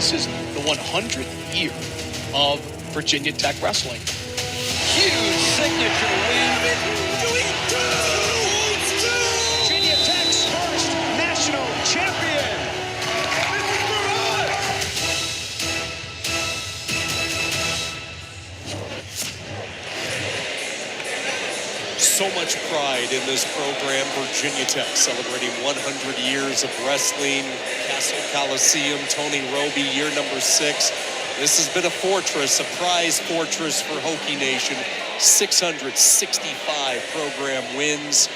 This is the 100th year of Virginia Tech wrestling. Huge signature win. Virginia Tech's first national champion. So much pride in this program. Virginia Tech celebrating 100 years of wrestling. Castle Coliseum, Tony Roby, year number 6. This has been a fortress, a prize fortress for Hokie Nation. 665 program wins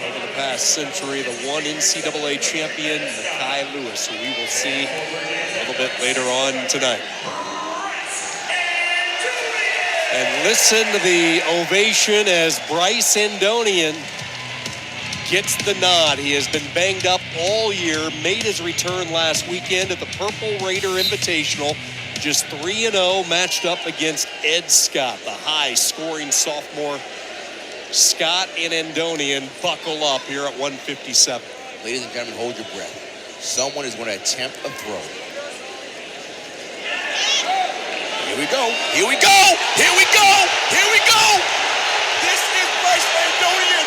over the past century. The one NCAA champion, Mekhi Lewis, who we will see a little bit later on tonight. And listen to the ovation as Bryce Andonian gets the nod. He has been banged up all year, made his return last weekend at the Purple Raider Invitational. Just 3-0, matched up against Ed Scott, the high-scoring sophomore. Scott and Andonian buckle up here at 157. Ladies and gentlemen, hold your breath. Someone is going to attempt a throw. Here we go. Here we go. Here we go. Here we go. This is Bryce Andonian.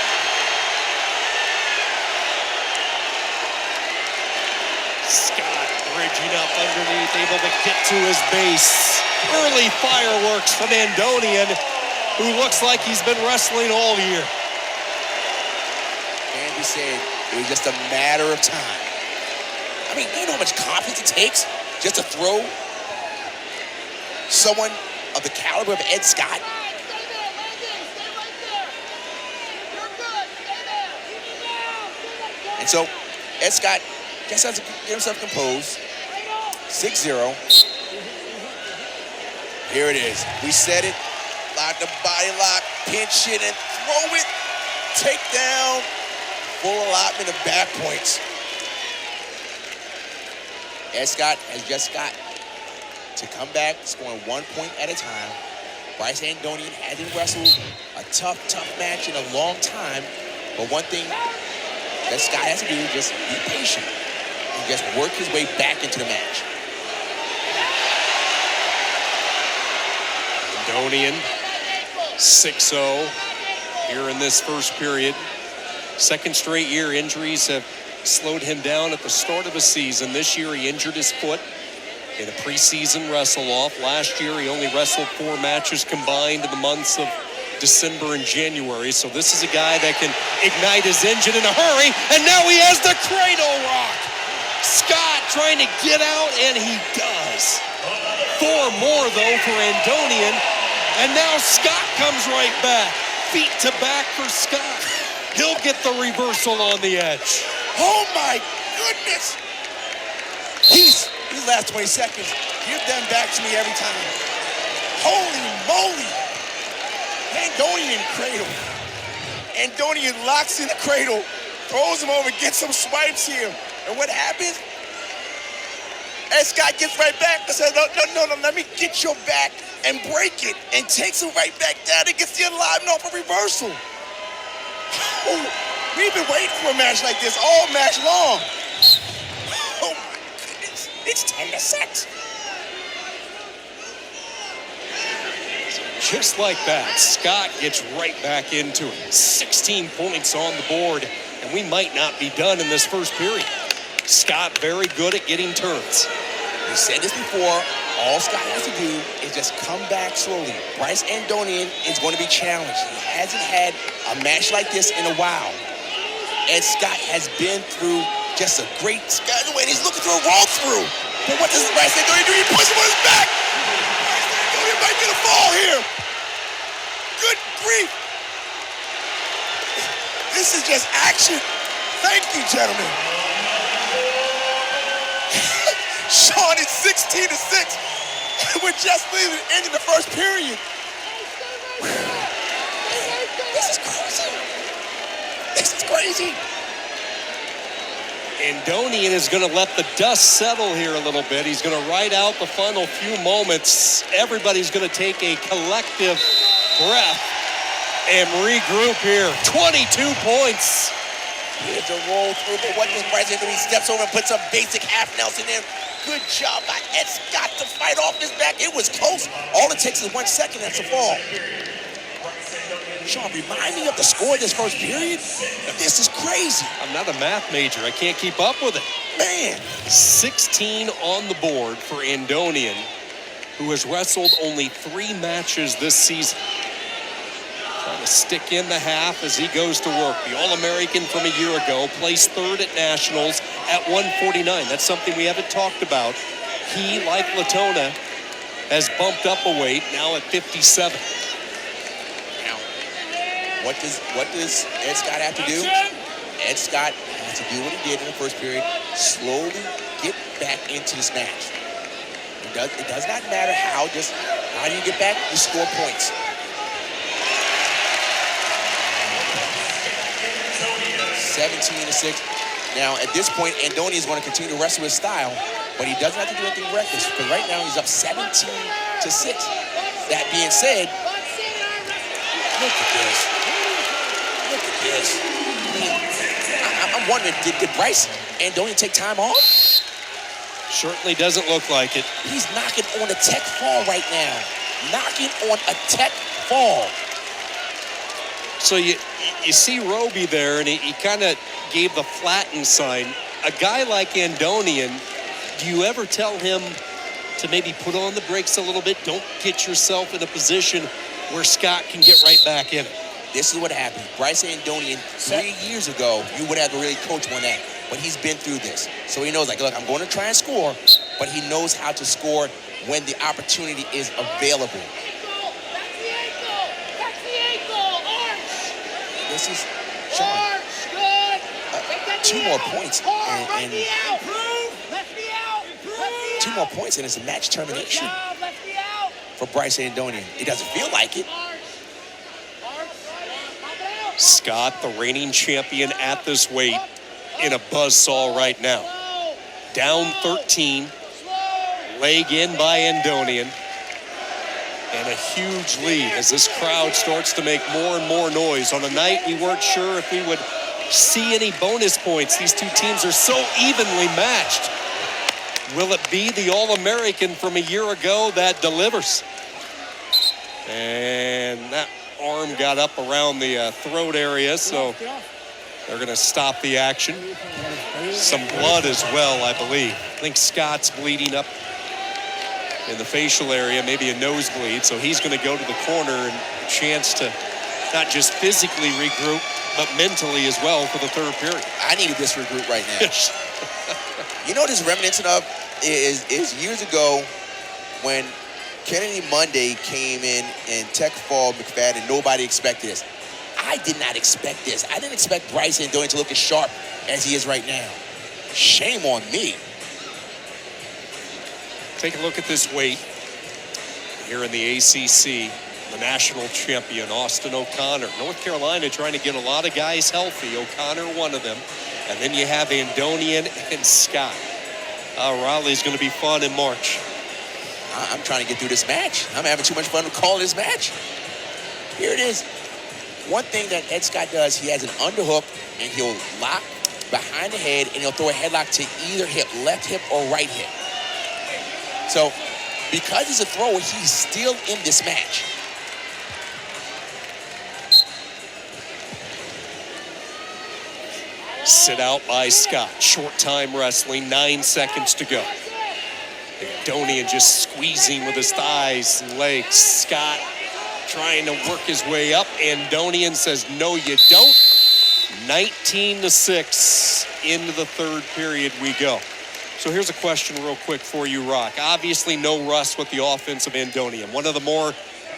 Scott bridging up underneath, able to get to his base. Early fireworks from Andonian, who looks like he's been wrestling all year. Andy said it was just a matter of time. I mean, you know how much confidence it takes just to throw someone of the caliber of Ed Scott? And so, Ed Scott just has to get himself composed. 6-0. Here it is. We said it. Lock the body lock, pinch it, and throw it. Take down. Full allotment of back points. Ed Scott has just got to come back, scoring 1 point at a time. Bryce Andonian hasn't wrestled a tough match in a long time. But one thing that Scott has to do is just be patient and just work his way back into the match. Andonian, 6-0 here in this first period. Second straight year, injuries have slowed him down at the start of the season. This year, he injured his foot in a preseason wrestle-off. Last year, he only wrestled 4 matches combined in the months of December and January. So this is a guy that can ignite his engine in a hurry. And now he has the cradle rock. Scott trying to get out, and he does. 4 more, though, for Andonian. And now Scott comes right back. Feet to back for Scott. He'll get the reversal on the edge. Oh, my goodness. These last 20 seconds, give them back to me every time. Holy moly. Andonian cradle. Andonian locks in the cradle, throws him over, gets some swipes here. And what happens? And Scott gets right back and says, no, let me get your back and break it. And takes him right back down and gets the alignment off a reversal. Oh, we've been waiting for a match like this all match long. Oh, my goodness. It's time to sex. Just like that, Scott gets right back into it. 16 points on the board, and we might not be done in this first period. Scott very good at getting turns. We said this before. All Scott has to do is just come back slowly. Bryce Andonian is going to be challenged. He hasn't had a match like this in a while. And Scott has been through just a great schedule, and he's looking for a roll through. But what does Bryce Andonian do? He pushes him on his back. Bryce Andonian might get a fall here. Good grief. This is just action. Thank you, gentlemen. Sean, it's 16-6. We're just leaving, ending the first period. This is crazy. This is crazy. Andonian is going to let the dust settle here a little bit. He's going to ride out the final few moments. Everybody's going to take a collective breath and regroup here. 22 points Here's a roll through, but what does Bryce do? He steps over and puts a basic half Nelson in. Good job by Ed Scott to fight off his back. It was close. All it takes is 1 second, that's a fall. Sean, remind me of the score of this first period. This is crazy. I'm not a math major. I can't keep up with it. Man. 16 on the board for Andonian, who has wrestled only 3 matches this season. Trying to stick in the half as he goes to work. The All-American from a year ago, placed 3rd at Nationals at 149. That's something we haven't talked about. He, like Latona, has bumped up a weight, now at 57. Now, what does Ed Scott have to do? Ed Scott has to do what he did in the first period, slowly get back into this match. It does not matter how do you get back? You score points. 17-6. Now, at this point, Andonian is going to continue to wrestle his style, but he doesn't have to do anything reckless, because right now he's up 17-6. That being said, look at this. Look at this. I mean, I'm wondering, did Bryce Andonian take time off? Certainly doesn't look like it. He's knocking on a tech fall right now. Knocking on a tech fall. So you see Roby there, and he kind of gave the flatten sign. A guy like Andonian, do you ever tell him to maybe put on the brakes a little bit? Don't get yourself in a position where Scott can get right back in it. This is what happened. Bryce Andonian, 3 years ago, you would have to really coach him on that. But he's been through this. So he knows, like, look, I'm going to try and score, but he knows how to score when the opportunity is available. This is Sean. 2 more points and 2 more points, and it's a match termination for Bryce Andonian. It doesn't feel like it. Scott, the reigning champion at this weight, in a buzzsaw right now. Down 13, leg in by Andonian, and a huge lead as this crowd starts to make more and more noise. On a night we weren't sure if we would see any bonus points. These two teams are so evenly matched. Will it be the All-American from a year ago that delivers? And that arm got up around the throat area, so they're going to stop the action. Some blood as well, I believe. I think Scott's bleeding up in the facial area, maybe a nosebleed, so he's going to go to the corner and a chance to not just physically regroup, but mentally as well for the 3rd period. I needed this regroup right now. You know what this reminiscent of is years ago when Kennedy Monday came in and Tech Fall McFadden, nobody expected this. I did not expect this. I didn't expect Bryce Andonian to look as sharp as he is right now. Shame on me. Take a look at this weight here in the ACC. The national champion, Austin O'Connor. North Carolina trying to get a lot of guys healthy. O'Connor, one of them. And then you have Andonian and Scott. Raleigh's going to be fun in March. I'm trying to get through this match. I'm having too much fun to call this match. Here it is. One thing that Ed Scott does, he has an underhook, and he'll lock behind the head, and he'll throw a headlock to either hip, left hip or right hip. So, because he's a thrower, he's still in this match. Sit out by Scott. Short time wrestling, 9 seconds to go. Andonian just squeezing with his thighs and legs. Scott trying to work his way up. Andonian says, no, you don't. 19-6 into the 3rd period we go. So here's a question real quick for you, Rock. Obviously no rust with the offense of Andonian. One of the more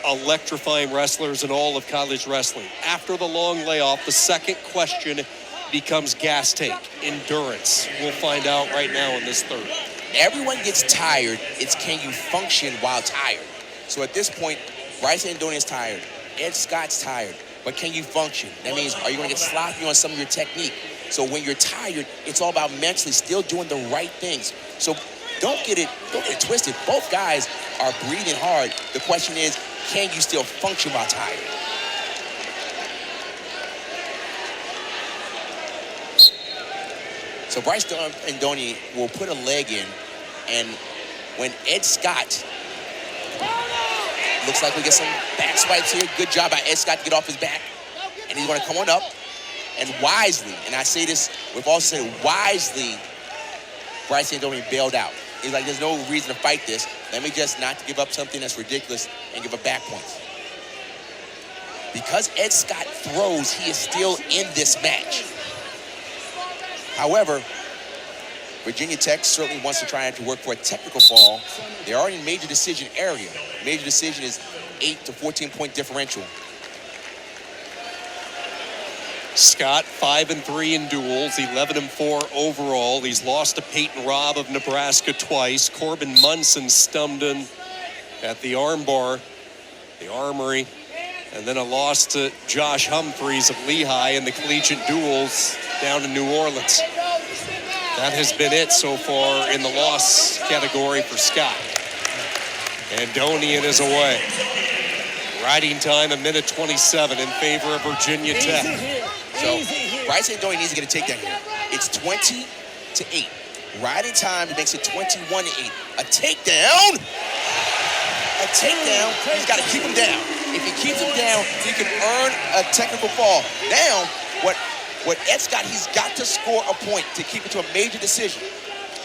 electrifying wrestlers in all of college wrestling. After the long layoff, the second question becomes gas tank, endurance. We'll find out right now in this 3rd. Everyone gets tired. It's can you function while tired? So at this point, Bryce Andonian's tired. Ed Scott's tired. But can you function? That means, are you going to get sloppy on some of your technique? So when you're tired, it's all about mentally still doing the right things. So don't get it twisted. Both guys are breathing hard. The question is, can you still function while tired? So Bryce Andonian will put a leg in, and when Ed Scott, looks like we get some back swipes here. Good job by Ed Scott to get off his back. And he's going to come on up. And wisely, and I say this with all sincerity, wisely, Bryce Andonian bailed out. He's like, there's no reason to fight this. Let me just not give up something that's ridiculous and give up back points. Because Ed Scott throws, he is still in this match. However, Virginia Tech certainly wants to try to work for a technical fall. They are in major decision area. Major decision is 8 to 14-point differential. Scott 5-3 in duels, 11-4 overall. He's lost to Peyton Robb of Nebraska twice. Corbin Munson stunned him at the armbar, the Armory, and then a loss to Josh Humphreys of Lehigh in the collegiate duels down in New Orleans. That has been it so far in the loss category for Scott. Andonian is away. Riding time, 1:27 in favor of Virginia Tech. So Bryce Andonian needs to get a takedown here. It's 20-8. Riding time makes it 21-8. A takedown. A takedown. He's got to keep him down. If he keeps him down, he can earn a technical fall. Now, what Ed Scott, he's got to score a point to keep it to a major decision.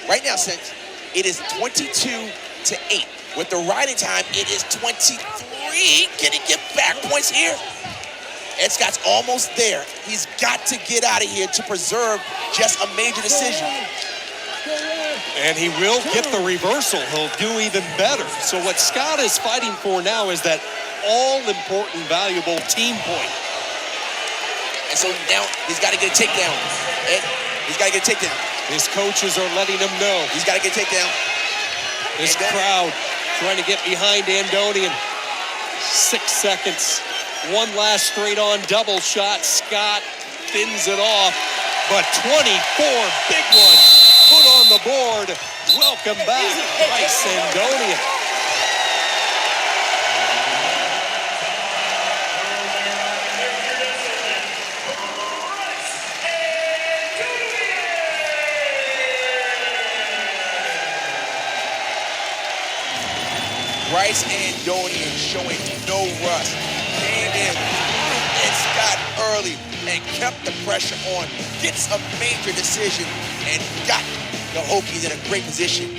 Right now, since it is 22-8. With the riding time, it is 23. Can he get back points here? Ed Scott's almost there. He's got to get out of here to preserve just a major decision. And he will get the reversal. He'll do even better. So what Scott is fighting for now is that all-important, valuable team point. And so now he's got to get a takedown. He's got to get a takedown. His coaches are letting him know. He's got to get a takedown. This crowd trying to get behind Andonian. 6 seconds. One last straight-on double shot. Scott thins it off, but 24 big ones put on the board. Welcome back, Bryce Andonian. Bryce Andonian showing no rust. Came in and Scott early and kept the pressure on. Gets a major decision and got the Hokies in a great position.